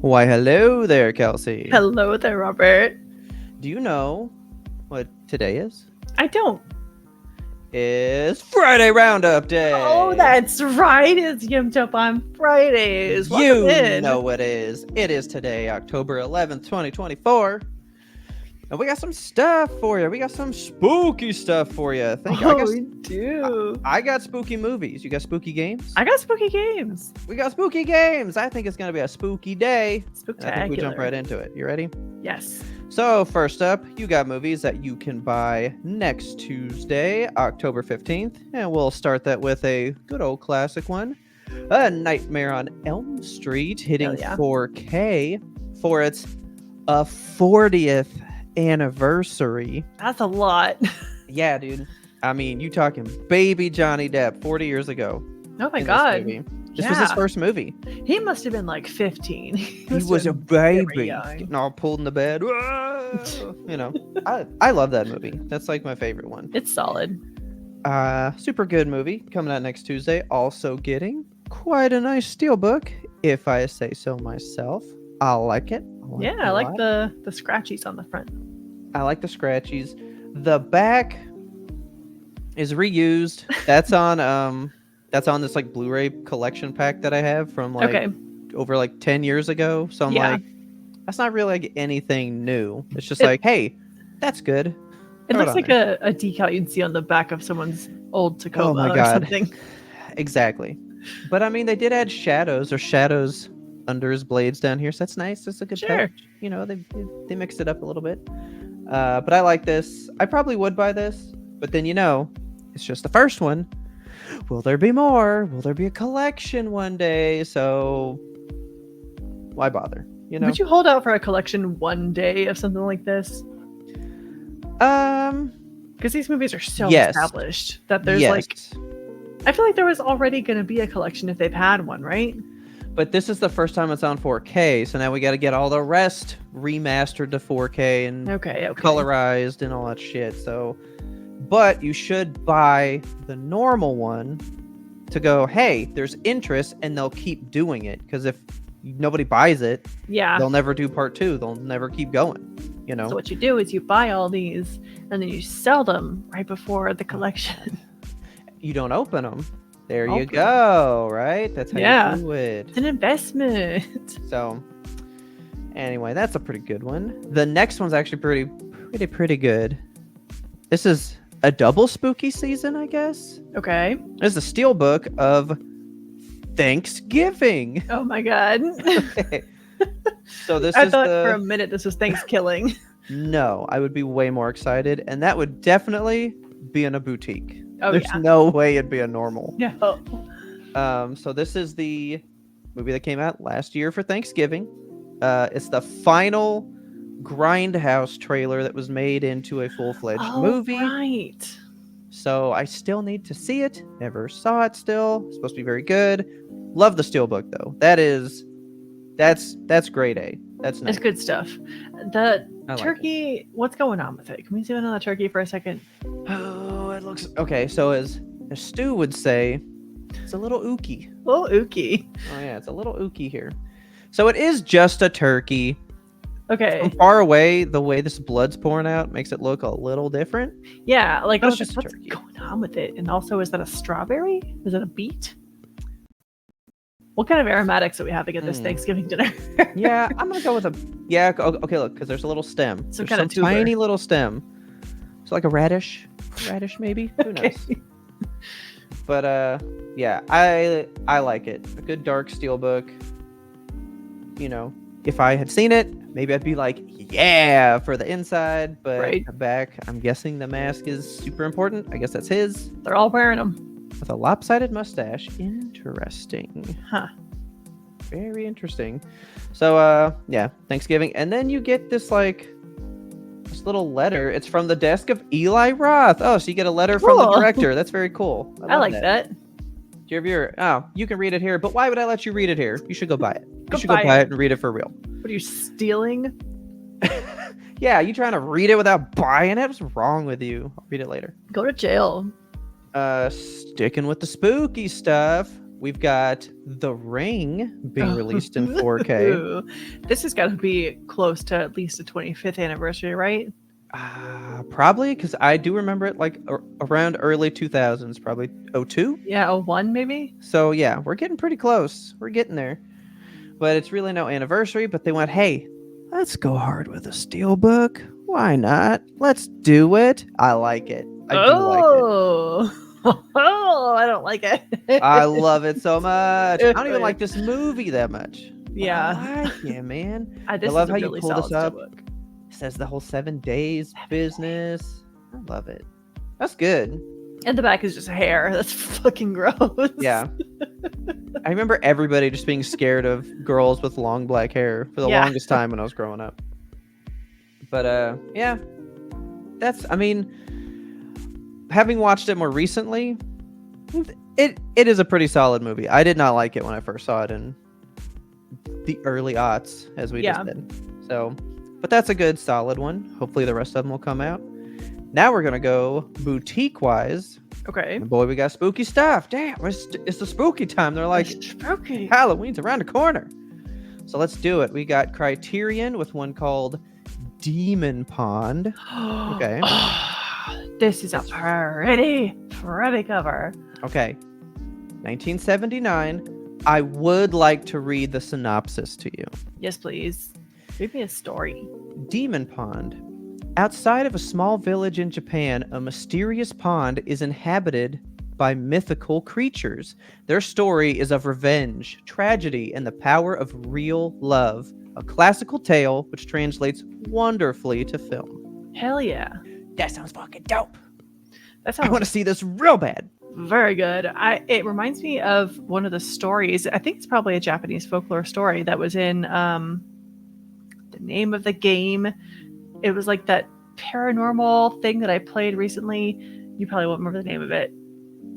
Why, hello there, Kelsey. Hello there, Robert. Do you know what today is? I don't. It's Friday Roundup Day. Oh, that's right. It's YMBToAP on Fridays. Welcome You in. know what it is. It is today, October 11th, 2024. And we got some stuff for you. We got some spooky stuff for you. We do. I got spooky movies. You got spooky games? I got spooky games. We got spooky games. I think it's going to be a spooky day. Spooktacular. I think we jump right into it. You ready? Yes. So first up, you got movies that you can buy next Tuesday, October 15th. And we'll start that with a good old classic one. A Nightmare on Elm Street hitting 4K for its 40th anniversary. That's a lot. Yeah, dude. I mean, you talking baby Johnny Depp 40 years ago. Oh my God. This was his first movie. He must have been like 15. He was a baby, getting all pulled in the bed. You know, I love that movie. That's like my favorite one. It's solid. Super good movie coming out next Tuesday. Also getting quite a nice steelbook, if I say so myself. I like it. I like the scratchies on the front. I like the scratchies. The back is reused. That's on this like Blu-ray collection pack that I have from like over like 10 years ago. So I'm like, that's not really like anything new. It's just like, hey, that's good. It looks like a decal you'd see on the back of someone's old Tacoma oh my God. or something. Exactly. But I mean, they did add shadows under his blades down here, so that's nice. That's a good touch. You know, they mixed it up a little bit. But I like this. I probably would buy this, but then it's just the first one. Will there be more? Will there be a collection one day? So why bother? You know? Would you hold out for a collection one day of something like this? Because these movies are so established that there's like, I feel like there was already going to be a collection if they've had one, right? But this is the first time it's on 4K, so now we got to get all the rest remastered to 4K and colorized and all that shit. So, but you should buy the normal one to go, hey, there's interest, and they'll keep doing it. Because if nobody buys it, they'll never do part 2. They'll never keep going. You know. So what you do is you buy all these, and then you sell them right before the collection. You don't open them. There you go, right? That's how you do it. It's an investment. So, anyway, that's a pretty good one. The next one's actually pretty good. This is a double spooky season, I guess. Okay. There's a steelbook of Thanksgiving. Oh my God. Okay. So I thought for a minute this was Thanksgiving. No, I would be way more excited, and that would definitely be in a boutique. Oh, There's no way it'd be a normal. No. So this is the movie that came out last year for Thanksgiving. It's the final Grindhouse trailer that was made into a full-fledged movie. Right. So I still need to see it. Never saw it still. It's supposed to be very good. Love the steelbook though. That's grade A. That's nice. It's good stuff. The turkey, what's going on with it? Can we zoom in on the turkey for a second? Oh, it looks okay. So as Stu would say, it's a little ooky. A little ooky. Oh yeah, it's a little ooky here. So it is just a turkey. Okay. From far away, the way this blood's pouring out makes it look a little different. Yeah, like But what's going on with it? And also, is that a strawberry? Is it a beet? What kind of aromatics do we have to get this Thanksgiving dinner? Yeah, I'm gonna go with okay, look, because there's a little stem. Some there's kind of tiny little stem. It's like a radish maybe. Who knows? But yeah, I like it. A good dark steelbook. You know, if I had seen it, maybe I'd be like, yeah, for the inside, but the back, I'm guessing the mask is super important. I guess that's his. They're all wearing them. With a lopsided mustache. Interesting. Huh. Very interesting. So, yeah, Thanksgiving. And then you get this little letter. It's from the desk of Eli Roth. Oh, so you get a letter from the director. That's very cool. I like that. Do you ever you can read it here, but why would I let you read it here? You should go buy it. You should go buy it and read it for real. What are you stealing? Yeah, you trying to read it without buying it? What's wrong with you? I'll read it later. Go to jail. Sticking with the spooky stuff, We've got The Ring being released in 4K. This has got to be close to at least the 25th anniversary, right? Probably, because I do remember it like around early 2000s, probably 02. Yeah, 01 maybe. So yeah, we're getting pretty close. We're getting there. But it's really no anniversary. But they went, hey, let's go hard with a steelbook. Why not? Let's do it. I like it. I do like it. Oh, I don't like it. I love it so much. I don't even like this movie that much. Yeah. I like it, man. I love how really you pull this up. Book. It says the whole 7 days business. I love it. That's good. And the back is just hair. That's fucking gross. Yeah. I remember everybody just being scared of girls with long black hair for the longest time when I was growing up. But yeah. I mean, having watched it more recently, it is a pretty solid movie. I did not like it when I first saw it in the early aughts, as we just did. So, but that's a good solid one. Hopefully the rest of them will come out. Now we're gonna go boutique wise. Okay. And boy, we got spooky stuff. Damn, it's the spooky time. They're like, spooky. Halloween's around the corner. So let's do it. We got Criterion with one called Demon Pond. Okay. This is a pretty cover. Okay. 1979. I would like to read the synopsis to you. Yes, please. Read me a story. Demon Pond. Outside of a small village in Japan, a mysterious pond is inhabited by mythical creatures. Their story is of revenge, tragedy, and the power of real love. A classical tale which translates wonderfully to film. Hell yeah. That sounds fucking dope. That sounds I want to see this real bad. Very good. It reminds me of one of the stories. I think it's probably a Japanese folklore story that was in the name of the game. It was like that paranormal thing that I played recently. You probably won't remember the name of it.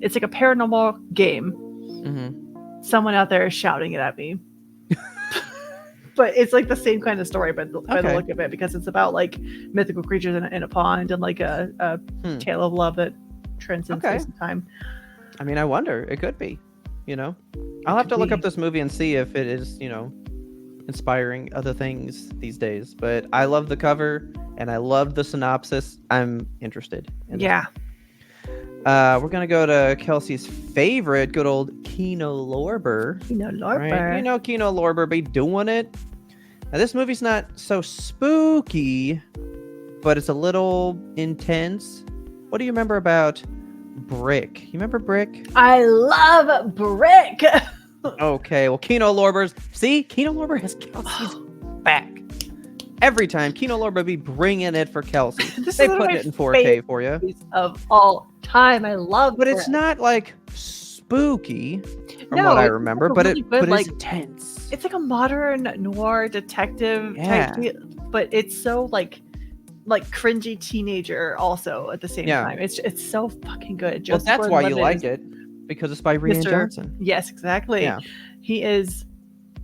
It's like a paranormal game. Mm-hmm. Someone out there is shouting it at me. But it's like the same kind of story, but by the look of it, because it's about like mythical creatures in a pond and like a tale of love that transcends space and time. I mean, I wonder. It could be. You know, I'll have to look up this movie and see if it is, inspiring other things these days. But I love the cover and I love the synopsis. I'm interested. Yeah. We're gonna go to Kelsey's favorite, good old Kino Lorber. Kino Lorber. Right? You know Kino Lorber be doing it. Now this movie's not so spooky, but it's a little intense. What do you remember about Brick? You remember Brick? I love Brick. Okay, well Kino Lorber's Kino Lorber has Kelsey's back. Every time Kino Lorber be bringing it for Kelsey. They put it in 4K for you. Of all time, I love. But it's not like spooky, from what I remember. But really but it's intense. It's like a modern noir detective type, but it's so like cringy teenager also at the same time. It's so fucking good. Well, that's why you like it, because it's by Rian Johnson. Yes, exactly. Yeah.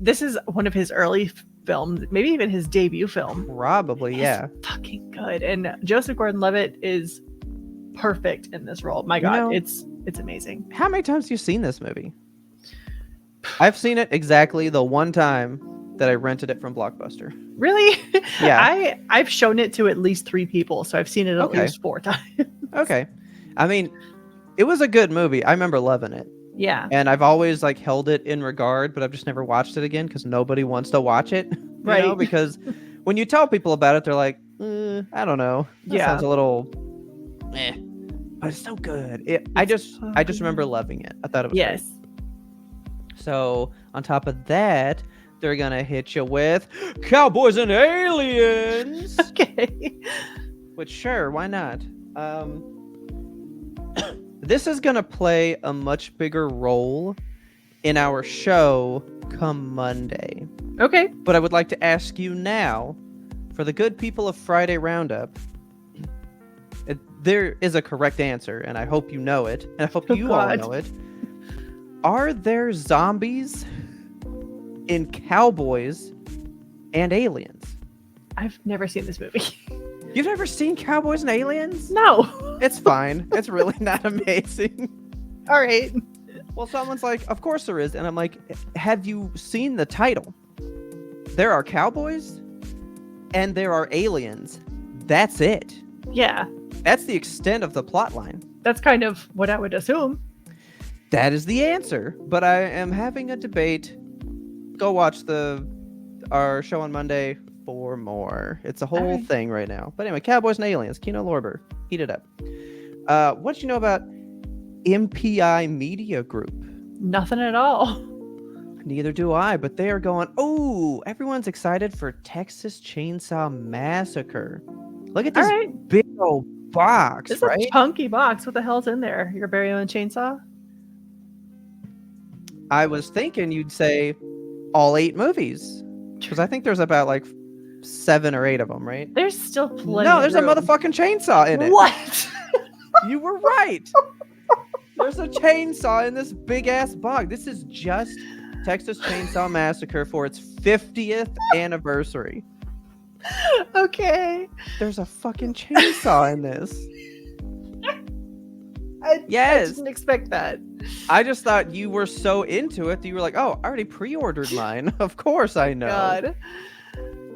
This is one of his early films, maybe even his debut film. Probably, yeah. It's fucking good. And Joseph Gordon-Levitt is perfect in this role. My God, it's amazing. How many times have you seen this movie? I've seen it exactly the one time that I rented it from Blockbuster. Really? Yeah. I've shown it to at least 3 people, so I've seen it at least 4 times. Okay. I mean, it was a good movie. I remember loving it. Yeah. And I've always held it in regard, but I've just never watched it again because nobody wants to watch it. Right. Because when you tell people about it, they're like, I don't know. That sounds a little but it's so good. I just remember loving it. I thought it was great. So on top of that, they're gonna hit you with Cowboys and Aliens. Okay. Which sure, why not? This is gonna play a much bigger role in our show come Monday. Okay. But I would like to ask you now, for the good people of Friday Roundup, there is a correct answer, and I hope you know it, and I hope you all know it. Are there zombies in Cowboys and Aliens? I've never seen this movie. You've never seen Cowboys and Aliens? No. It's fine. It's really not amazing. All right. Well, someone's like, of course there is. And I'm like, have you seen the title? There are cowboys and there are aliens. That's it. Yeah. That's the extent of the plot line. That's kind of what I would assume. That is the answer. But I am having a debate. Go watch our show on Monday for more. It's a whole thing right now. But anyway, Cowboys and Aliens, Kino Lorber. Eat it up. What do you know about MPI Media Group? Nothing at all. Neither do I, but they are going, oh, everyone's excited for Texas Chainsaw Massacre. Look at this big old box, it's right? It's a chunky box. What the hell's in there? Your very own chainsaw? I was thinking you'd say all 8 movies. Because I think there's about like 7 or 8 of them, right? There's still plenty. No, there's a motherfucking chainsaw in it. What? You were right. There's a chainsaw in this big ass box. This is just Texas Chainsaw Massacre for its 50th anniversary. Okay. There's a fucking chainsaw in this. I didn't expect that. I just thought you were so into it that you were like, oh, I already pre-ordered mine. Of course I know. God.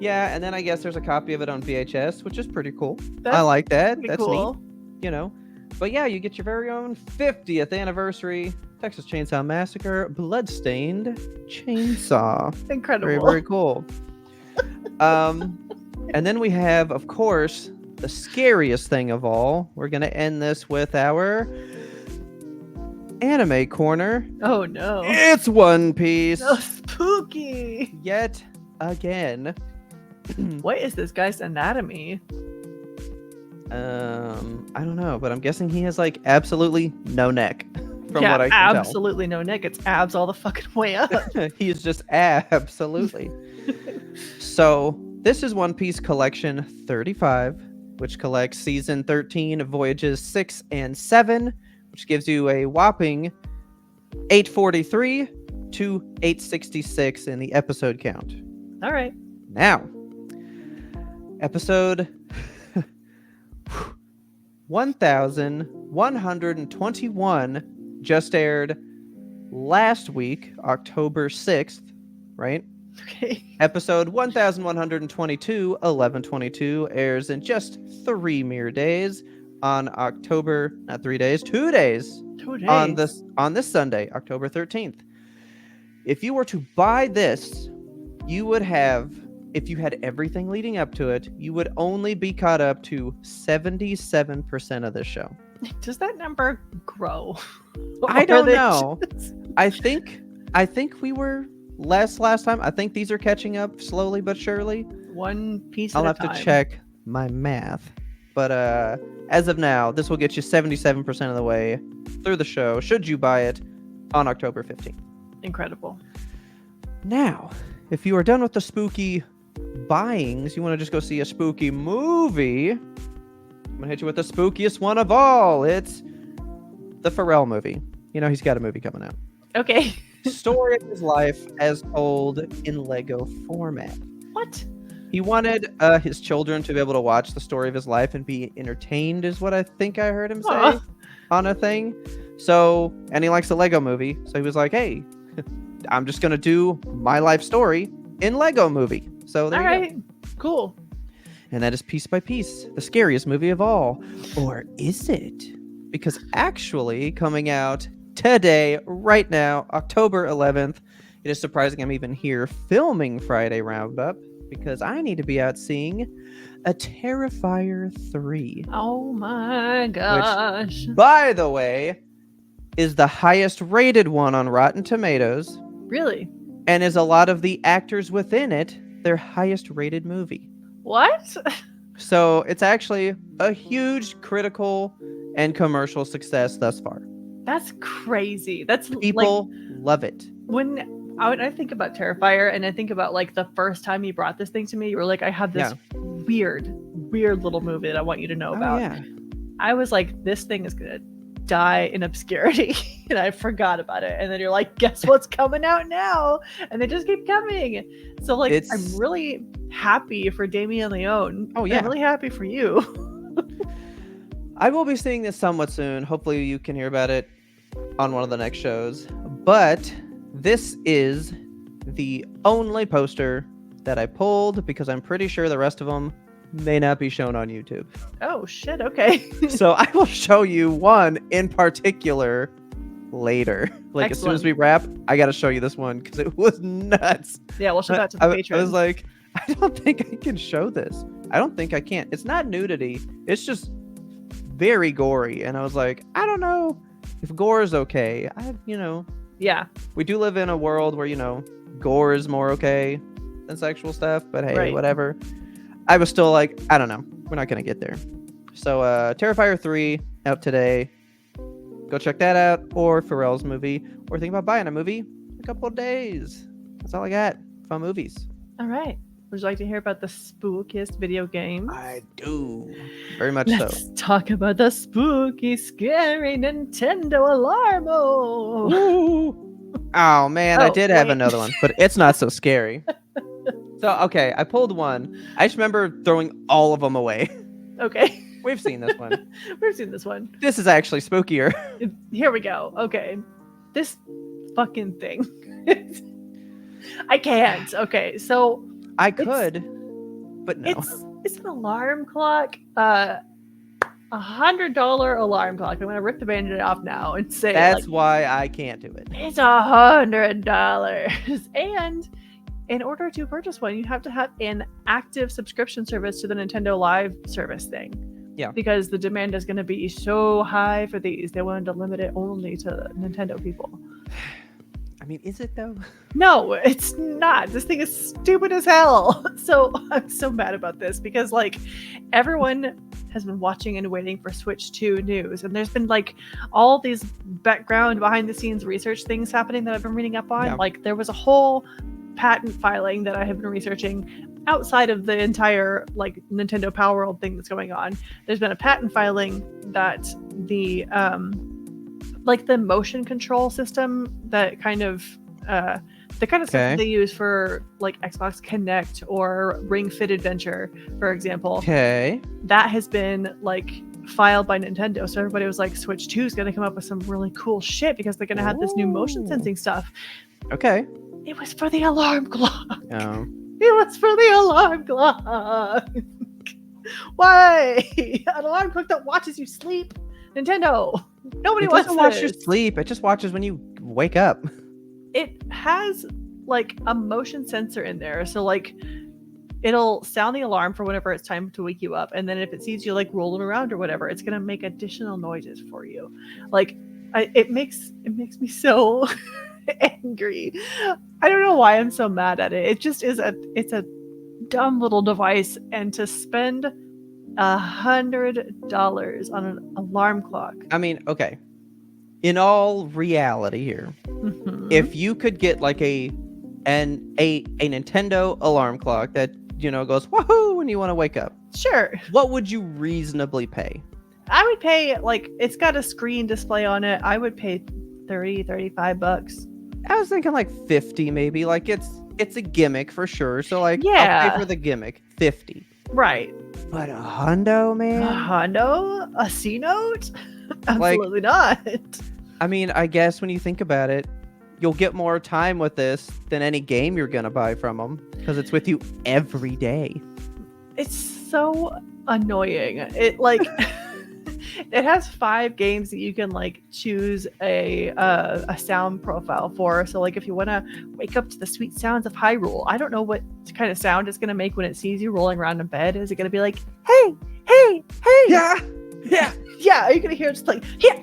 Yeah, and then I guess there's a copy of it on VHS, which is pretty cool. I like that. That's cool. Neat. You know. But yeah, you get your very own 50th anniversary Texas Chainsaw Massacre Bloodstained Chainsaw. Incredible. Very, very cool. And then we have, of course, the scariest thing of all. We're going to end this with our anime corner. Oh no. It's One Piece. So spooky. Yet again. What is this guy's anatomy? I don't know, but I'm guessing he has like absolutely no neck. From what I can absolutely no neck. It's abs all the fucking way up. He's just absolutely. So this is One Piece Collection 35, which collects Season 13, Voyages 6 and 7, which gives you a whopping 843 to 866 in the episode count. All right. Now, episode 1121 just aired last week, October 6th, right? Okay. Episode 1122, 1122 airs in just 3 mere days on October, not 3 days, 2 days. 2 days. On this Sunday, October 13th. If you were to buy this, you would have, if you had everything leading up to it, you would only be caught up to 77% of the show. Does that number grow? I don't know. I think we were less last time. I think these are catching up slowly but surely. One piece I'll at a time. have to check my math. But as of now, this will get you 77% of the way through the show, should you buy it on October 15th. Incredible. Now, if you are done with the spooky buyings, you want to just go see a spooky movie, I'm going to hit you with the spookiest one of all. It's the Pharrell movie. You know, he's got a movie coming out. Okay. Story of his life as told in Lego format. What? He wanted his children to be able to watch the story of his life and be entertained, is what I think I heard him say on a thing. So, and he likes the Lego movie. So he was like, hey, I'm just going to do my life story in Lego movie. So there you go. Cool. And that is Piece by Piece, the scariest movie of all. Or is it? Because actually coming out today, right now, October 11th, it is surprising I'm even here filming Friday Roundup because I need to be out seeing a Terrifier 3. Oh my gosh. Which, by the way, is the highest rated one on Rotten Tomatoes. Really? And is a lot of the actors within it their highest rated movie. What? So it's actually a huge critical and commercial success thus far. That's crazy. That's people love it. When I think about Terrifier and I think about like the first time you brought this thing to me, you were like, I have this weird little movie that I want you to know about. Yeah. I was like, this thing is gonna die in obscurity, and I forgot about it. And then you're like, guess what's coming out now? And they just keep coming. So like, I'm really happy for Damien Leone. Oh yeah, I'm really happy for you. I will be seeing this somewhat soon. Hopefully you can hear about it on one of the next shows. But this is the only poster that I pulled because I'm pretty sure the rest of them may not be shown on YouTube. Oh shit, okay. So I will show you one in particular later. Like as soon as we wrap, I got to show you this one because it was nuts. Yeah, we'll show that to the patrons. I was like, I don't think I can show this. I don't think I can. It's not nudity. It's just very gory. And I was like, I don't know if gore is okay. Yeah. We do live in a world where, gore is more okay than sexual stuff. But hey, whatever. I was still like, I don't know. We're not going to get there. So Terrifier 3 out today. Go check that out. Or Pharrell's movie. Or think about buying a movie in a couple of days. That's all I got. Fun movies. All right. Would you like to hear about the spookiest video game? I do. Very much Let's talk about the spooky, scary Nintendo alarm. Oh, man. I did have another one, but it's not so scary. So, okay. I pulled one. I just remember throwing all of them away. Okay. We've seen this one. We've seen this one. This is actually spookier. Here we go. Okay. This fucking thing. I can't. Okay. So... I could, but no. It's an alarm clock. $100 alarm clock. I'm gonna rip the band-aid off now and say that's why I can't do it. It's $100, and in order to purchase one, you have to have an active subscription service to the Nintendo Live service thing. Yeah. Because the demand is going to be so high for these, they wanted to limit it only to Nintendo people. I mean, is it though? No, it's not. This thing is stupid as hell. So I'm so mad about this because everyone has been watching and waiting for Switch 2 news. And there's been all these background behind the scenes research things happening that I've been reading up on. Yeah. There was a whole patent filing that I have been researching outside of the entire Nintendo Power World thing that's going on. There's been a patent filing that the the motion control system that kind of stuff that they use for Xbox Connect or Ring Fit Adventure, for example. Okay. That has been filed by Nintendo. So everybody was like, Switch 2 is going to come up with some really cool shit because they're going to have this new motion sensing stuff. Okay. It was for the alarm clock. Oh. It was for the alarm clock. Why? An alarm clock that watches you sleep? Nintendo. Nobody wants to watch you sleep. It just watches when you wake up. It has a motion sensor in there. So it'll sound the alarm for whenever it's time to wake you up. And then if it sees you rolling around or whatever, it's going to make additional noises for you. It makes me so angry. I don't know why I'm so mad at it. It just is it's a dumb little device, and to spend $100 on an alarm clock. I mean, okay. In all reality here, if you could get a Nintendo alarm clock that goes woohoo when you want to wake up, sure, what would you reasonably pay? I would pay it's got a screen display on it. I would pay $35. I was thinking 50 maybe. It's a gimmick for sure. So yeah, I'll pay for the gimmick, 50. Right. But $100, man. $100? A C note? Absolutely not. I mean, I guess when you think about it, you'll get more time with this than any game you're gonna buy from them because it's with you every day. It's so annoying. It it has 5 games that you can choose a sound profile for. So if you want to wake up to the sweet sounds of Hyrule, I don't know what kind of sound it's going to make when it sees you rolling around in bed. Is it going to be hey, hey, hey? Yeah. Yeah. Are you going to hear just yeah,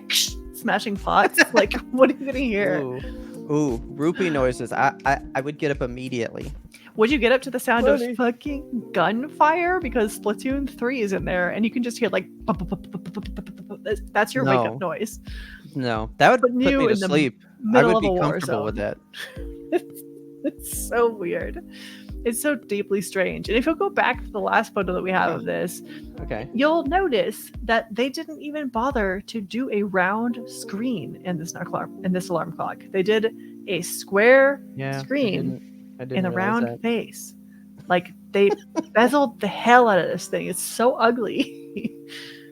smashing pots? What are you going to hear? Ooh, rupee noises. I would get up immediately. Would you get up to the sound of fucking gunfire? Because Splatoon 3 is in there, and you can just hear that's your wake up noise. No, that would put me to sleep. I would be comfortable with that. It's so weird. It's so deeply strange. And if you'll go back to the last photo that we have of this, you'll notice that they didn't even bother to do a round screen in this alarm clock. They did a square screen in a round face. They bezeled the hell out of this thing. It's so ugly.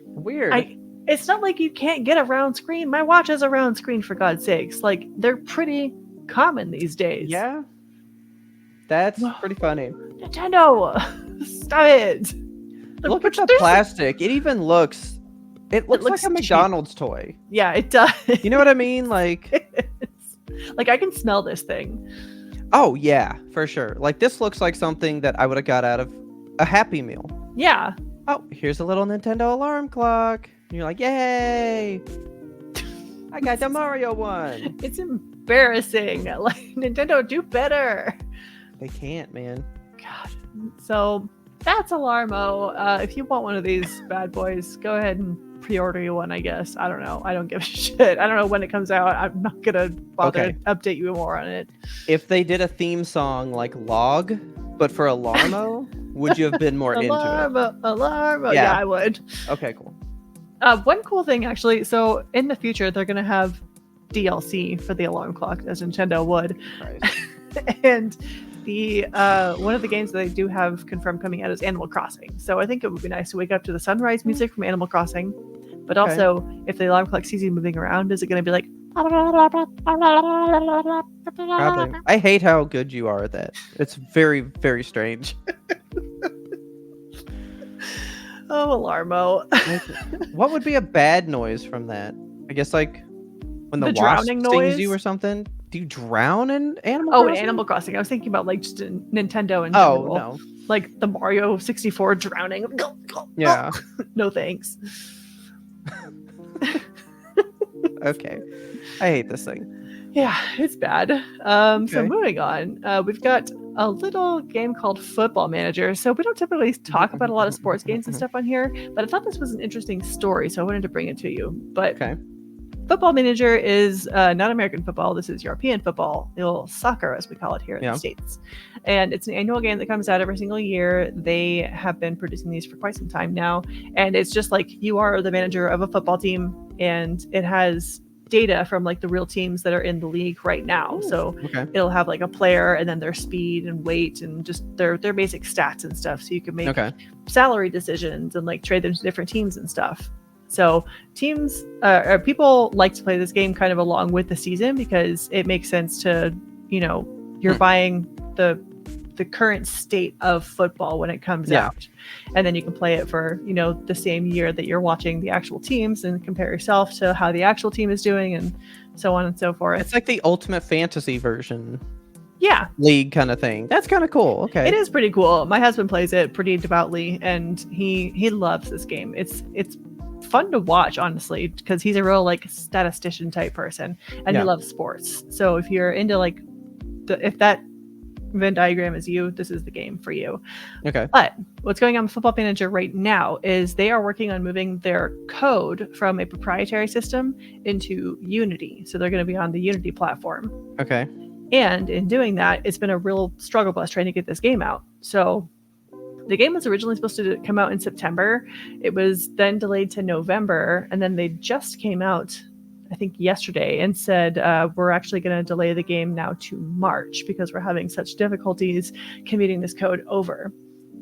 Weird. it's not like you can't get a round screen. My watch has a round screen, for God's sakes. Like, they're pretty common these days. Yeah. That's pretty funny. Nintendo, stop it. Look at the plastic. It even looks... It looks like a McDonald's toy. Yeah, it does. You know what I mean? Like... Like, I can smell this thing. Oh, yeah, for sure. Like, this looks like something that I would have got out of a Happy Meal. Yeah. Oh, here's a little Nintendo alarm clock. And you're like, yay! I got the Mario one. It's embarrassing. Like, Nintendo, do better. They can't, man. God. So, that's Alarmo. If you want one of these bad boys, go ahead and pre-order you one, I guess. I don't know. I don't give a shit. I don't know when it comes out. I'm not gonna bother to update you more on it. If they did a theme song like Log, but for Alarmo, would you have been more into it? Alarmo. Yeah, I would. Okay, cool. One cool thing, actually. So in the future, they're gonna have DLC for the alarm clock, as Nintendo would. And the one of the games that they do have confirmed coming out is Animal Crossing. So I think it would be nice to wake up to the sunrise music from Animal Crossing. But also, if the alarm clock sees you moving around, is it going to be like... Probably. I hate how good you are at that. It's very, very strange. Oh, Alarmo. What would be a bad noise from that? I guess like when the wasp drowning noise stings you or something. Do you drown in Animal Crossing? In Animal Crossing. I was thinking about like just Nintendo and no. Like the Mario 64 drowning. Yeah. No thanks. Okay. I hate this thing. Yeah, it's bad. So moving on, we've got a little game called Football Manager. So we don't typically talk about a lot of sports games and stuff on here, but I thought this was an interesting story, so I wanted to bring it to you. But Football Manager is not American football. This is European football, soccer as we call it here in the States. And it's an annual game that comes out every single year. They have been producing these for quite some time now. And it's just like you are the manager of a football team, and it has data from like the real teams that are in the league right now. So it'll have like a player and then their speed and weight and just their basic stats and stuff. So you can make salary decisions and like trade them to different teams and stuff. So teams or people like to play this game kind of along with the season because it makes sense to, you're buying the current state of football when it comes out. And then you can play it for, the same year that you're watching the actual teams and compare yourself to how the actual team is doing and so on and so forth. It's like the ultimate fantasy version. Yeah. League kind of thing. That's kind of cool. Okay. It is pretty cool. My husband plays it pretty devoutly and he loves this game. It's fun to watch, honestly, because he's a real like statistician type person and he loves sports. So if you're into like if that Venn diagram is you, this is the game for you. Okay. But what's going on with Football Manager right now is they are working on moving their code from a proprietary system into Unity. So they're going to be on the Unity platform. Okay. And in doing that, it's been a real struggle bus trying to get this game out. So the game was originally supposed to come out in September. It was then delayed to November, and then they just came out, I think, yesterday and said, we're actually going to delay the game now to March because we're having such difficulties commuting this code over.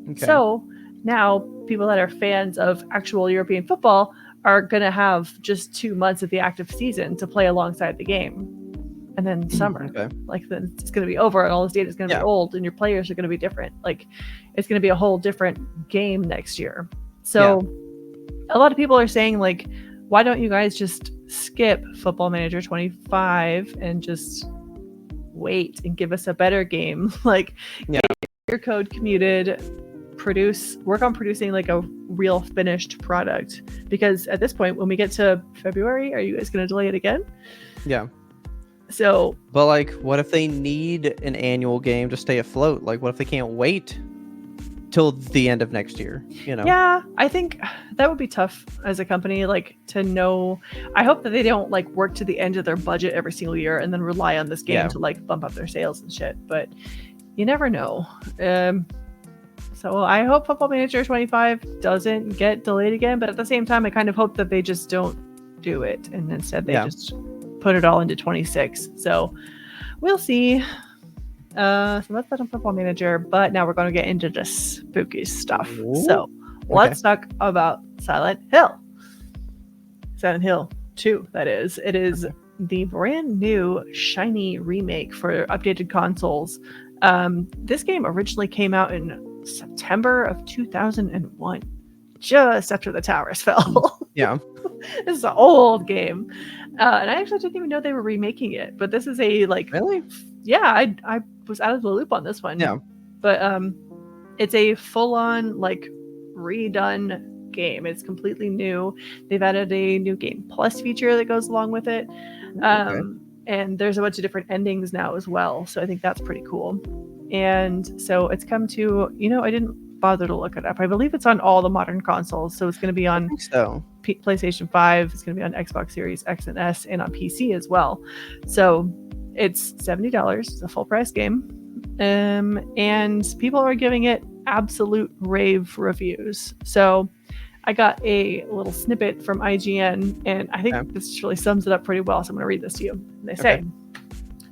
Okay. So now people that are fans of actual European football are going to have just 2 months of the active season to play alongside the game. And then summer, like then it's going to be over and all this data is going to be old and your players are going to be different. Like it's going to be a whole different game next year. So a lot of people are saying like, why don't you guys just skip Football Manager 25 and just wait and give us a better game? Like get your code commuted, work on producing like a real finished product. Because at this point, when we get to February, are you guys going to delay it again? Yeah. So, but like, what if they need an annual game to stay afloat? Like, what if they can't wait till the end of next year? Yeah, I think that would be tough as a company, like to know. I hope that they don't like work to the end of their budget every single year and then rely on this game to like bump up their sales and shit. But you never know. So I hope Football Manager 25 doesn't get delayed again. But at the same time, I kind of hope that they just don't do it and instead they just put it all into 26. So we'll see. So that's that on Football Manager, but now we're going to get into the spooky stuff. Ooh. So let's talk about Silent Hill. Silent Hill 2, that is. It is the brand new shiny remake for updated consoles. This game originally came out in September of 2001, just after the towers fell. Yeah. This is an old game. And I actually didn't even know they were remaking it, but this is a Really? Yeah, I was out of the loop on this one. Yeah. But it's a full-on redone game. It's completely new. They've added a new Game Plus feature that goes along with it. And there's a bunch of different endings now as well. So I think that's pretty cool. And so it's come to, I didn't bother to look it up. I believe it's on all the modern consoles. So it's going to be on PlayStation 5. It's going to be on Xbox Series X and S and on PC as well. So it's $70. It's a full price game. And people are giving it absolute rave reviews. So I got a little snippet from IGN, and I think this really sums it up pretty well. So I'm going to read this to you. And they say,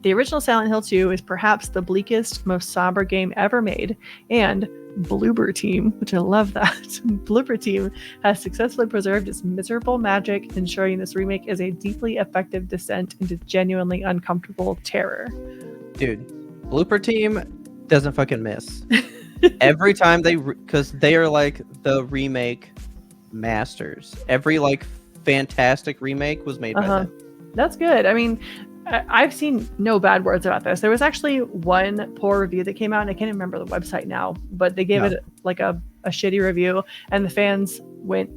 the original Silent Hill 2 is perhaps the bleakest, most somber game ever made, and Bloober Team, which I love that, Bloober Team has successfully preserved its miserable magic, ensuring this remake is a deeply effective descent into genuinely uncomfortable terror. Dude, Bloober Team doesn't fucking miss. Every time because they are the remake masters. Every fantastic remake was made by them. That's good. I mean, I've seen no bad words about this. There was actually one poor review that came out, and I can't remember the website now, but they gave it a shitty review, and the fans went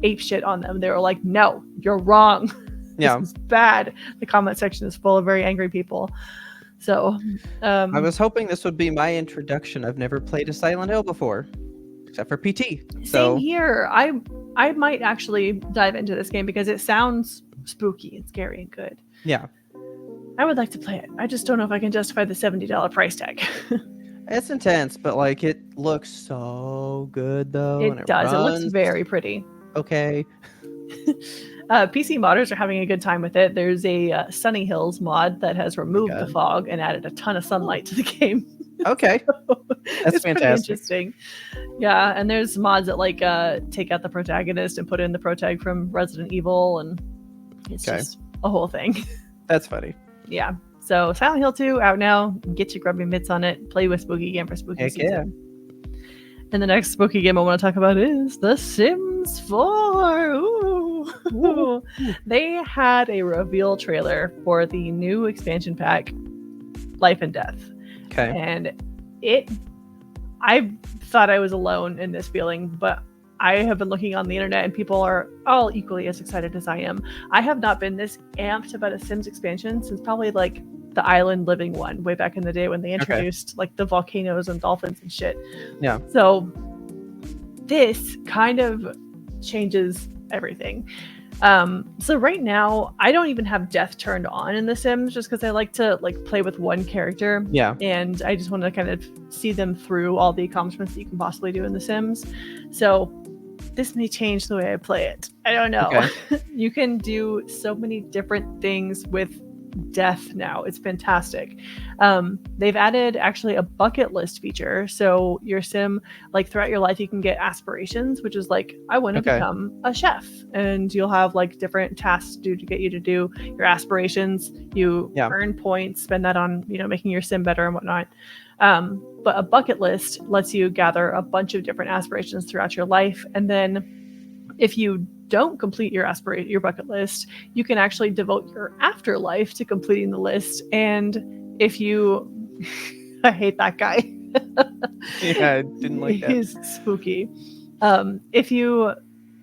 ape shit on them. They were like, no, you're wrong. This is bad. The comment section is full of very angry people. So I was hoping this would be my introduction. I've never played a Silent Hill before, except for PT. Same here. I might actually dive into this game because it sounds spooky and scary and good. Yeah. I would like to play it. I just don't know if I can justify the $70 price tag. It's intense, but it looks so good though. It does. It looks very pretty. Okay. PC modders are having a good time with it. There's a Sunny Hills mod that has removed the fog and added a ton of sunlight to the game. Okay. That's fantastic. Pretty interesting. Yeah, and there's mods that take out the protagonist and put in the protag from Resident Evil, and it's just a whole thing. That's funny. Yeah. So Silent Hill 2 out now. Get your grubby mitts on it. Play with Spooky again for spooky season. And the next spooky game I want to talk about is The Sims 4. Ooh. They had a reveal trailer for the new expansion pack, Life and Death. Okay. And I thought I was alone in this feeling, but I have been looking on the internet and people are all equally as excited as I am. I have not been this amped about a Sims expansion since probably the island living one way back in the day when they introduced the volcanoes and dolphins and shit. Yeah. So this kind of changes everything. So right now I don't even have death turned on in The Sims just because I like to play with one character. Yeah. And I just want to kind of see them through all the accomplishments that you can possibly do in The Sims. So this may change the way I play it. I don't know. Okay. You can do so many different things with death now. It's fantastic. They've added actually a bucket list feature. So your sim, throughout your life, you can get aspirations, which is I want to become a chef, and you'll have different tasks to get you to do your aspirations. You earn points, spend that on making your sim better and whatnot. But a bucket list lets you gather a bunch of different aspirations throughout your life, and then if you don't complete your bucket list, you can actually devote your afterlife to completing the list. And if you I hate that guy. Yeah, I didn't like that. He's spooky. If you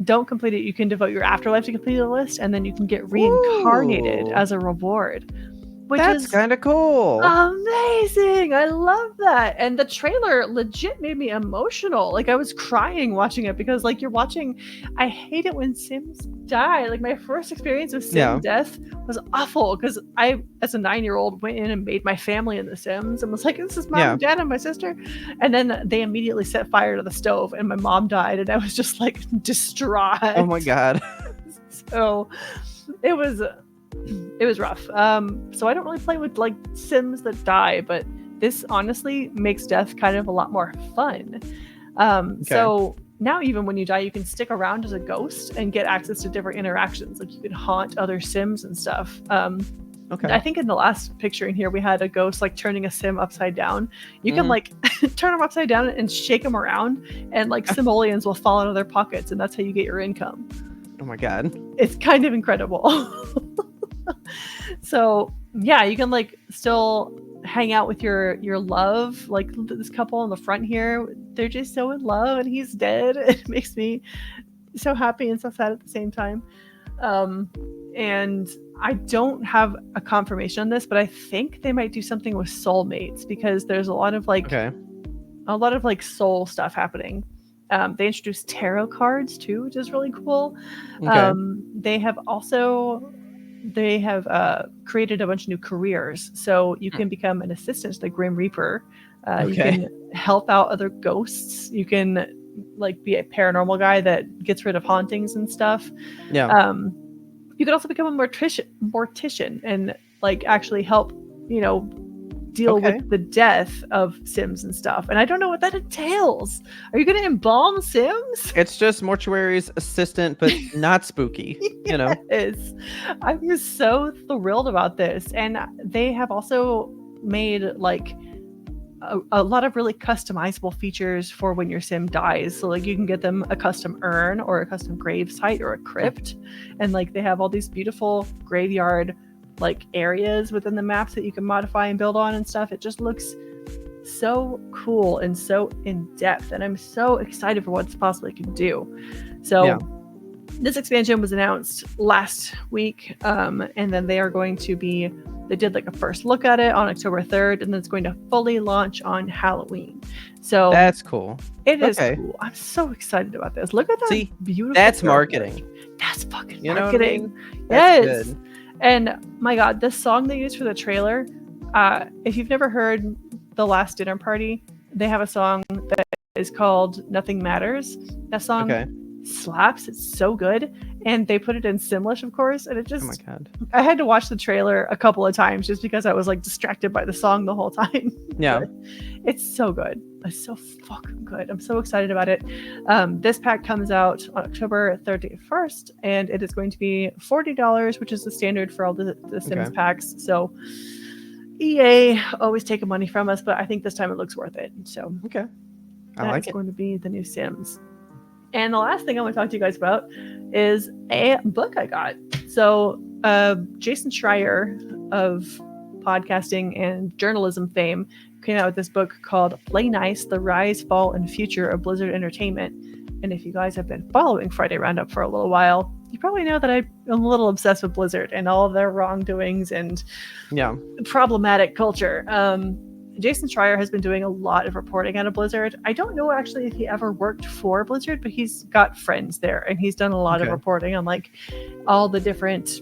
don't complete it, you can devote your afterlife to complete the list, and then you can get reincarnated as a reward. That's kind of cool. Amazing. I love that. And the trailer legit made me emotional. I was crying watching it because you're watching, I hate it when Sims die. My first experience with Sim death was awful because I, as a 9-year-old, went in and made my family in The Sims and was like, this is mom and dad and my sister. And then they immediately set fire to the stove and my mom died and I was just distraught. Oh my God. So it was rough. So I don't really play with Sims that die, but this honestly makes death kind of a lot more fun. So now even when you die, you can stick around as a ghost and get access to different interactions. Like you can haunt other Sims and stuff. Okay. I think in the last picture in here we had a ghost like turning a Sim upside down. You can Mhm. like turn them upside down and shake them around, and like simoleons will fall out of their pockets, and that's how you get your income. Oh my god. It's kind of incredible. So yeah, you can like still hang out with your love. Like this couple in the front here, they're just so in love, and he's dead. It makes me so happy and so sad at the same time. And I don't have a confirmation on this, but I think they might do something with soulmates, because there's a lot of like soul stuff happening. They introduced tarot cards too, which is really cool. Okay. They have created a bunch of new careers, so you can become an assistant to the Grim Reaper. You can help out other ghosts. You can like be a paranormal guy that gets rid of hauntings and stuff. Yeah. You could also become a mortician and like actually help, deal with the death of Sims and stuff. And I don't know what that entails. Are you going to embalm Sims? It's just mortuary's assistant, but not spooky. You know. I'm just so thrilled about this. And they have also made like a lot of really customizable features for when your Sim dies. So like you can get them a custom urn or a custom grave site or a crypt. And like they have all these beautiful graveyard like areas within the maps that you can modify and build on and stuff. It just looks so cool and so in depth, and I'm so excited for what it's possibly can do. So this expansion was announced last week, and then they did like a first look at it on October 3rd, and then it's going to fully launch on Halloween. So that's cool. It is cool. I'm so excited about this. Look at that beautiful. That's marketing. That's fucking you marketing. Know what I mean? Yes. That's good. And my God, this song they used for the trailer, if you've never heard The Last Dinner Party, they have a song that is called Nothing Matters. That song slaps. It's so good. And they put it in Simlish, of course. And it just, oh my God. I had to watch the trailer a couple of times just because I was like distracted by the song the whole time. Yeah. It's so good. It's so fucking good. I'm so excited about it. This pack comes out on October 31st, and it is going to be $40, which is the standard for all the Sims packs. So EA always taking money from us, but I think this time it looks worth it. So that's going to be the new Sims. And the last thing I want to talk to you guys about is a book I got. So Jason Schreier of podcasting and journalism fame came out with this book called Play Nice, The Rise, Fall, and Future of Blizzard Entertainment. And if you guys have been following Friday Roundup for a little while, you probably know that I'm a little obsessed with Blizzard and all of their wrongdoings and problematic culture. Jason Schreier has been doing a lot of reporting out of Blizzard. I don't know actually if he ever worked for Blizzard, but he's got friends there, and he's done a lot of reporting on like all the different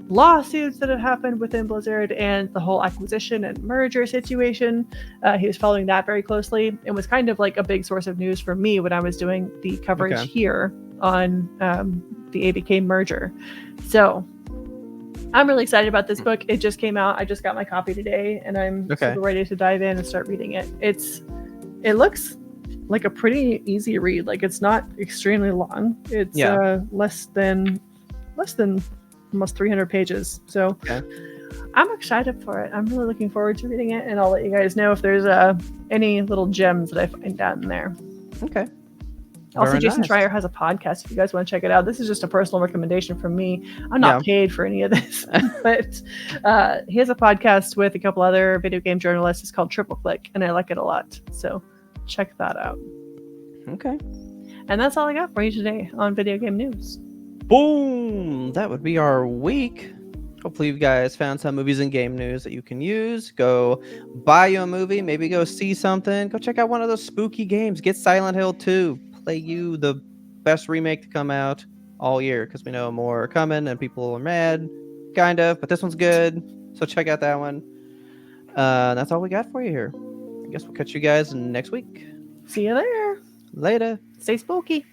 lawsuits that have happened within Blizzard and the whole acquisition and merger situation. He was following that very closely. It was kind of like a big source of news for me when I was doing the coverage here on the ABK merger. So I'm really excited about this book. It just came out. I just got my copy today, and I'm super ready to dive in and start reading it. It looks like a pretty easy read. Like it's not extremely long. It's less than almost 300 pages. So I'm excited for it. I'm really looking forward to reading it, and I'll let you guys know if there's any little gems that I find down there. Okay. Also, Jason Schreier has a podcast if you guys want to check it out. This is just a personal recommendation from me. I'm not paid for any of this, but he has a podcast with a couple other video game journalists. It's called Triple Click, and I like it a lot. So check that out. Okay. And that's all I got for you today on Video Game News. Boom! That would be our week. Hopefully you guys found some movies and game news that you can use. Go buy you a movie, maybe go see something. Go check out one of those spooky games. Get Silent Hill 2. Play you the best remake to come out all year, because we know more are coming and people are mad, kind of, but this one's good. So check out that one. That's all we got for you here. I guess we'll catch you guys next week. See you there. Later. Stay spooky.